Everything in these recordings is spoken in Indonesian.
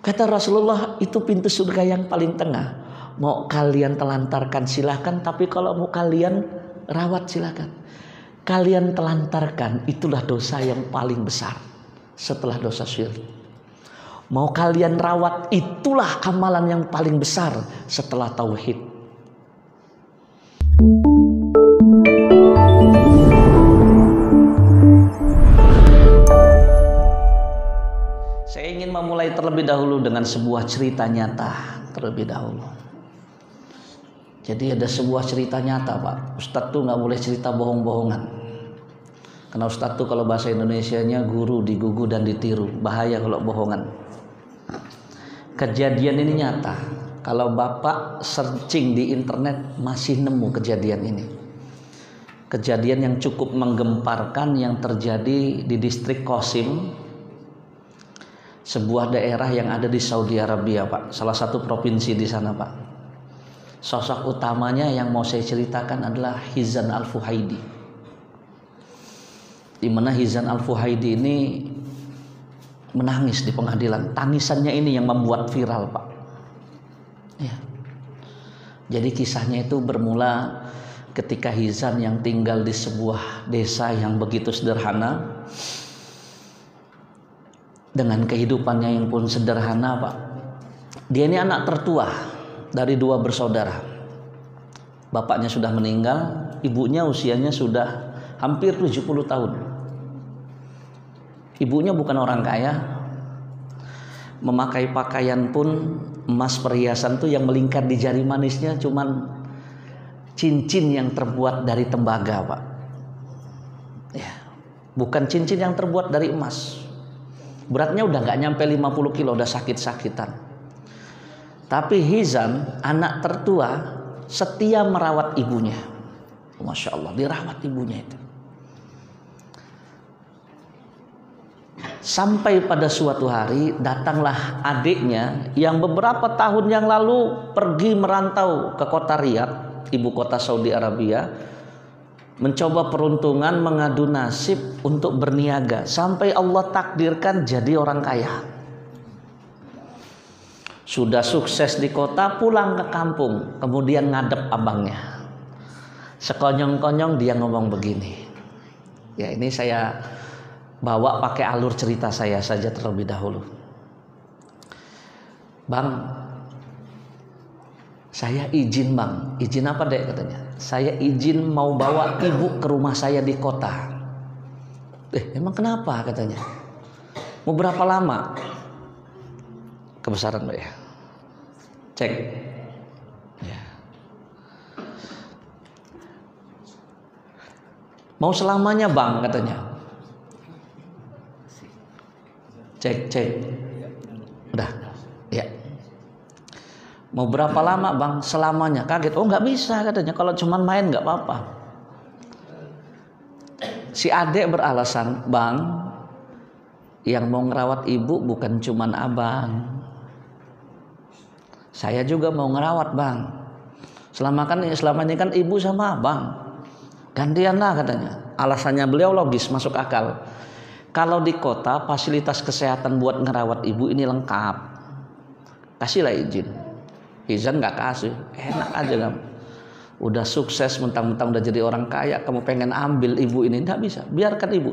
Kata Rasulullah, itu pintu surga yang paling tengah. Mau kalian telantarkan silahkan, tapi kalau mau kalian rawat silahkan. Kalian telantarkan, itulah dosa yang paling besar setelah dosa syirik. Mau kalian rawat, itulah amalan yang paling besar setelah tauhid. Saya ingin memulai terlebih dahulu dengan sebuah cerita nyata terlebih dahulu. Jadi ada sebuah cerita nyata, Pak. Ustadz tuh nggak boleh cerita bohong-bohongan. Karena Ustadz tuh kalau bahasa Indonesianya guru digugu dan ditiru. Bahaya kalau bohongan. Kejadian ini nyata. Kalau Bapak searching di internet masih nemu kejadian ini. Kejadian yang cukup menggemparkan yang terjadi di distrik Qasim, sebuah daerah yang ada di Saudi Arabia, Pak. Salah satu provinsi di sana, Pak. Sosok utamanya yang mau saya ceritakan adalah Hizan Al-Fuhaidi. Di mana Hizan Al-Fuhaidi ini menangis di pengadilan. Tangisannya ini yang membuat viral, Pak. Ya. Jadi kisahnya itu bermula ketika Hizan yang tinggal di sebuah desa yang begitu sederhana, dengan kehidupannya yang pun sederhana, Pak. Dia ini anak tertua dari 2 bersaudara. Bapaknya sudah meninggal, ibunya usianya sudah hampir 70 tahun. Ibunya bukan orang kaya, memakai pakaian pun emas perhiasan tuh yang melingkar di jari manisnya cuman cincin yang terbuat dari tembaga, Pak. Ya, bukan cincin yang terbuat dari emas. Beratnya udah gak nyampe 50 kilo, udah sakit-sakitan. Tapi Hizan, anak tertua, setia merawat ibunya. Masya Allah, dirawat ibunya itu. Sampai pada suatu hari datanglah adiknya yang beberapa tahun yang lalu pergi merantau ke kota Riyadh, ibu kota Saudi Arabia, mencoba peruntungan, mengadu nasib untuk berniaga, sampai Allah takdirkan jadi orang kaya. Sudah sukses di kota, pulang ke kampung, kemudian ngadep abangnya. Sekonyong-konyong dia ngomong begini. Ya, ini saya bawa pakai alur cerita saya saja terlebih dahulu. Bang, saya izin, Bang. Izin apa, Dek? Katanya. Saya izin mau bawa ibu ke rumah saya di kota. Emang kenapa? Katanya. Mau berapa lama? Kebesaran, Mbak ya. Cek. Ya. Mau selamanya, Bang, katanya. Cek. Udah. Ya. Mau berapa lama, Bang? Selamanya. Kaget. Oh, nggak bisa katanya. Kalau cuman main nggak apa-apa. Si adek beralasan, Bang, yang mau ngerawat ibu bukan cuman abang. Saya juga mau ngerawat, Bang. Selama ini kan ibu sama abang. Gantianlah katanya. Alasannya beliau logis, masuk akal. Kalau di kota fasilitas kesehatan buat ngerawat ibu ini lengkap. Kasihlah izin. Hizan nggak kasih. Enak aja kamu. Udah sukses, mentang-mentang udah jadi orang kaya, kamu pengen ambil ibu ini, nggak bisa. Biarkan ibu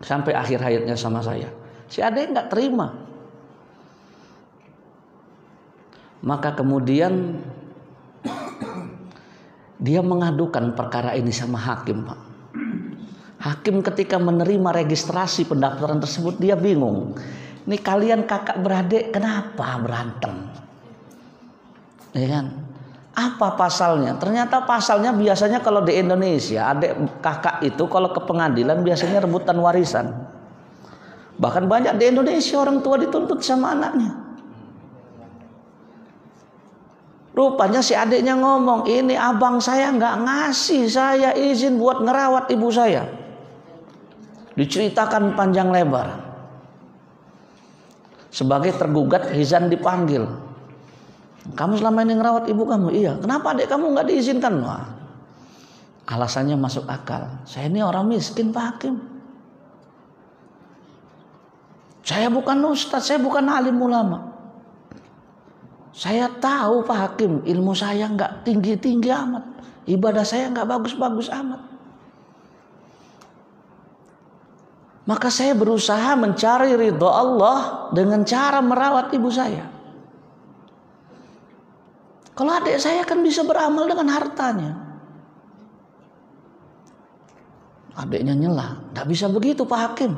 sampai akhir hayatnya sama saya. Si adek nggak terima. Maka kemudian dia mengadukan perkara ini sama hakim, Pak. Hakim ketika menerima registrasi pendaftaran tersebut, dia bingung. Ini kalian kakak beradik kenapa berantem? Ya kan? Apa pasalnya? Ternyata pasalnya biasanya kalau di Indonesia adik kakak itu kalau ke pengadilan biasanya rebutan warisan. Bahkan banyak di Indonesia orang tua dituntut sama anaknya. Rupanya si adiknya ngomong, ini abang saya nggak ngasih saya izin buat ngerawat ibu saya. Diceritakan panjang lebar. Sebagai tergugat, Hizan dipanggil. Kamu selama ini ngerawat ibu kamu? Iya. Kenapa adik kamu nggak diizinkan? Wah, alasannya masuk akal. Saya ini orang miskin, Pak Hakim. Saya bukan ustadz, saya bukan alim ulama. Saya tahu Pak Hakim, ilmu saya nggak tinggi-tinggi amat, ibadah saya nggak bagus-bagus amat. Maka saya berusaha mencari ridho Allah dengan cara merawat ibu saya. Kalau adik saya kan bisa beramal dengan hartanya. Adiknya nyela, nggak bisa begitu Pak Hakim.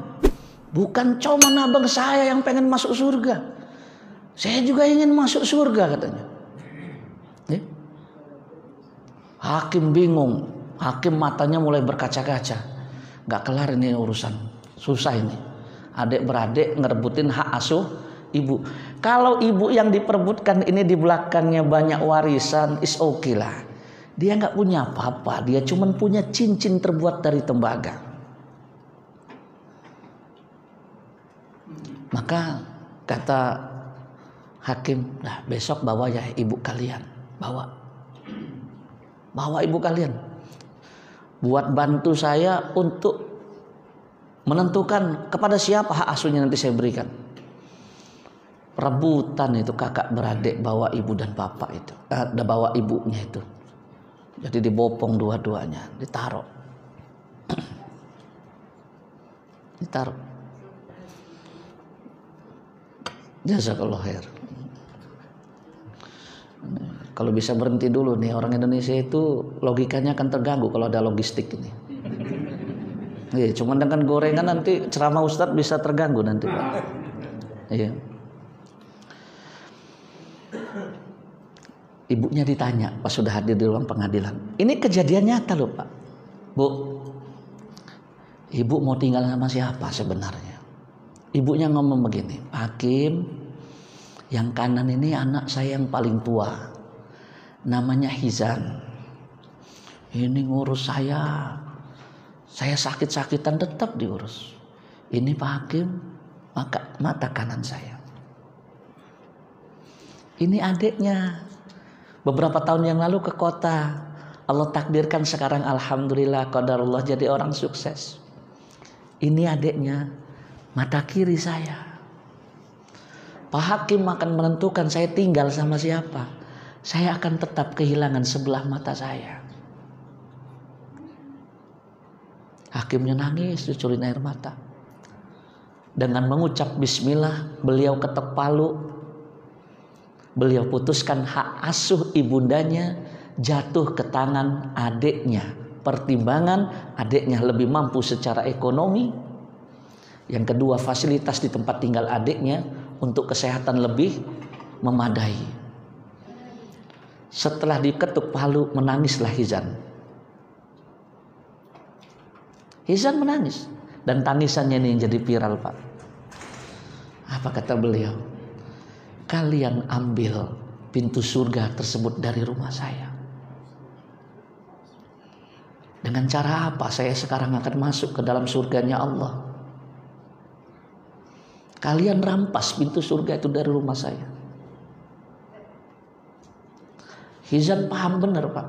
Bukan cuma abang saya yang pengen masuk surga, saya juga ingin masuk surga katanya. Hakim bingung, Hakim matanya mulai berkaca-kaca. Gak kelar ini urusan, susah ini. Adik beradik ngerebutin hak asuh ibu. Kalau ibu yang diperebutkan ini di belakangnya banyak warisan, is okay lah. Dia gak punya apa-apa, dia cuma punya cincin terbuat dari tembaga. Maka kata Hakim, nah besok bawa ya ibu kalian, bawa ibu kalian, buat bantu saya untuk menentukan kepada siapa hak asuhnya nanti saya berikan. Rebutan itu kakak beradik bawa ibu dan bapak itu, bawa ibunya itu. Jadi dibopong dua-duanya, ditaruh. Jazakallah khair. Kalau bisa berhenti dulu nih, orang Indonesia itu logikanya akan terganggu kalau ada logistik ini. Iya, cuman dengan gorengan nanti ceramah Ustadz bisa terganggu nanti Pak. Iya. Ibunya ditanya pas sudah hadir di ruang pengadilan. Ini kejadian nyata loh Pak. Bu, ibu mau tinggal sama siapa sebenarnya? Ibunya ngomong begini, Hakim, yang kanan ini anak saya yang paling tua, namanya Hizan. Ini ngurus saya sakit-sakitan tetap diurus. Ini Pak Hakim, mata kanan saya. Ini adiknya, beberapa tahun yang lalu ke kota. Allah takdirkan sekarang alhamdulillah qadarullah jadi orang sukses. Ini adiknya, mata kiri saya. Pak Hakim akan menentukan saya tinggal sama siapa. Saya akan tetap kehilangan sebelah mata saya. Hakimnya nangis, cucurin air mata. Dengan mengucap bismillah, beliau ketok palu. Beliau putuskan hak asuh ibundanya jatuh ke tangan adiknya. Pertimbangan adiknya lebih mampu secara ekonomi. Yang kedua, fasilitas di tempat tinggal adiknya untuk kesehatan lebih memadai. Setelah diketuk palu, menangislah Hizan. Hizan menangis. Dan tangisannya ini yang jadi viral Pak. Apa kata beliau? Kalian ambil pintu surga tersebut dari rumah saya. Dengan cara apa saya sekarang akan masuk ke dalam surganya Allah? Kalian rampas pintu surga itu dari rumah saya. Hizan paham benar Pak.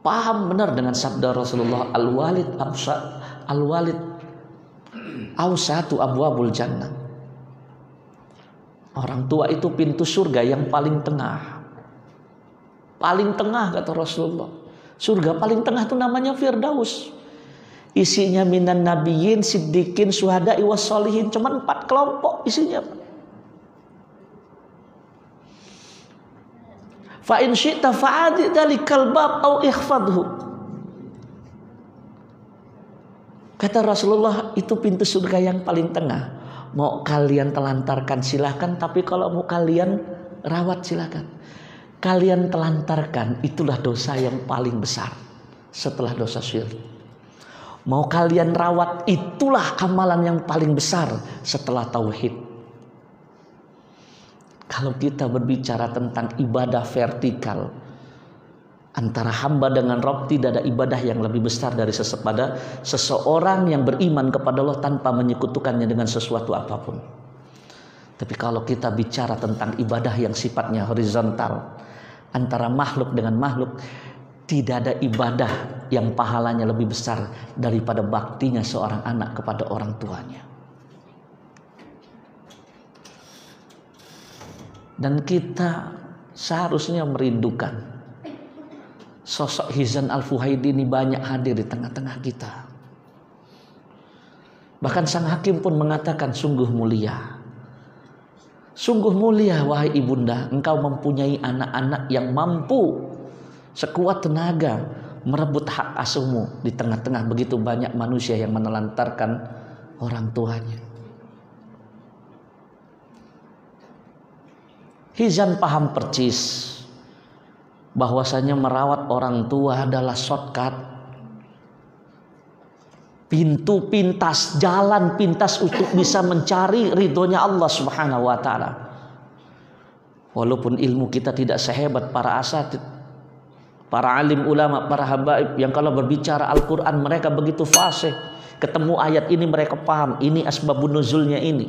Paham benar dengan sabda Rasulullah, Al-Walid awsatu abwabul jannah. Orang tua itu pintu surga yang paling tengah. Paling tengah kata Rasulullah. Surga paling tengah itu namanya Firdaus. Isinya minan nabiyyin, siddiqin, syuhada'i wassalihin. Cuma 4 kelompok isinya. Fa in syi'ta fa'adi dalikal bab au ikhfadhu. Kata Rasulullah, itu pintu surga yang paling tengah. Mau kalian telantarkan silahkan, tapi kalau mau kalian rawat silahkan. Kalian telantarkan, itulah dosa yang paling besar setelah dosa syirik. Mau kalian rawat, itulah amalan yang paling besar setelah tauhid. Kalau kita berbicara tentang ibadah vertikal antara hamba dengan Rabb, tidak ada ibadah yang lebih besar dari seseorang yang beriman kepada Allah tanpa menyekutukannya dengan sesuatu apapun. Tapi kalau kita bicara tentang ibadah yang sifatnya horizontal antara makhluk dengan makhluk, tidak ada ibadah yang pahalanya lebih besar daripada baktinya seorang anak kepada orang tuanya. Dan kita seharusnya merindukan sosok Hizan Al-Fuhaidi ini banyak hadir di tengah-tengah kita. Bahkan sang hakim pun mengatakan, sungguh mulia. Sungguh mulia wahai ibunda, engkau mempunyai anak-anak yang mampu sekuat tenaga merebut hak asuhmu di tengah-tengah begitu banyak manusia yang menelantarkan orang tuanya. Hizan paham percis bahwasanya merawat orang tua adalah shortcut, pintu pintas, jalan pintas untuk bisa mencari ridhonya Allah Subhanahu wa taala. Walaupun ilmu kita tidak sehebat para asatid, para alim ulama, para habaib yang kalau berbicara Al-Quran mereka begitu fasih. Ketemu ayat ini mereka paham, ini asbabun nuzulnya ini.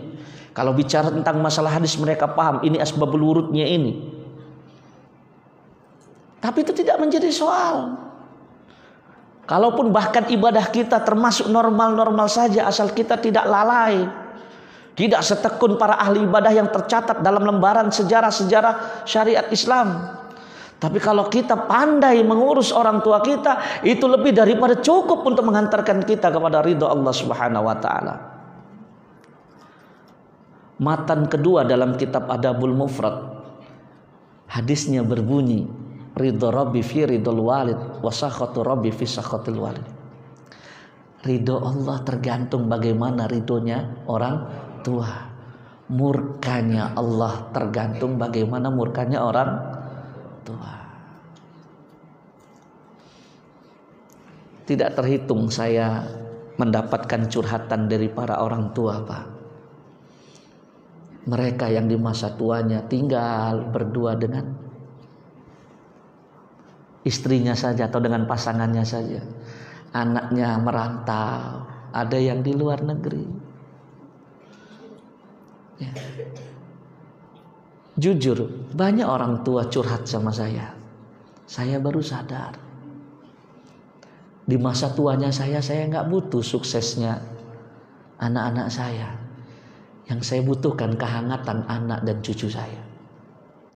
Kalau bicara tentang masalah hadis mereka paham, ini asbabul wurudnya ini. Tapi itu tidak menjadi soal. Kalaupun bahkan ibadah kita termasuk normal-normal saja, asal kita tidak lalai, tidak setekun para ahli ibadah yang tercatat dalam lembaran sejarah-sejarah syariat Islam. Tapi kalau kita pandai mengurus orang tua kita, itu lebih daripada cukup untuk menghantarkan kita kepada ridho Allah Subhanahu wa taala. Matan kedua dalam kitab Adabul Mufrad, hadisnya berbunyi, ridho Rabbi fi ridhol walid wa sakhatu Rabbi fi sakhatil walid. Ridho Allah tergantung bagaimana ridhonya orang tua. Murkanya Allah tergantung bagaimana murkanya orang tua. Tidak terhitung saya mendapatkan curhatan dari para orang tua, Pak. Mereka yang di masa tuanya tinggal berdua dengan istrinya saja atau dengan pasangannya saja. Anaknya merantau, ada yang di luar negeri. Ya. Jujur, banyak orang tua curhat sama saya. Saya baru sadar. Di masa tuanya saya nggak butuh suksesnya anak-anak saya. Yang saya butuhkan kehangatan anak dan cucu saya.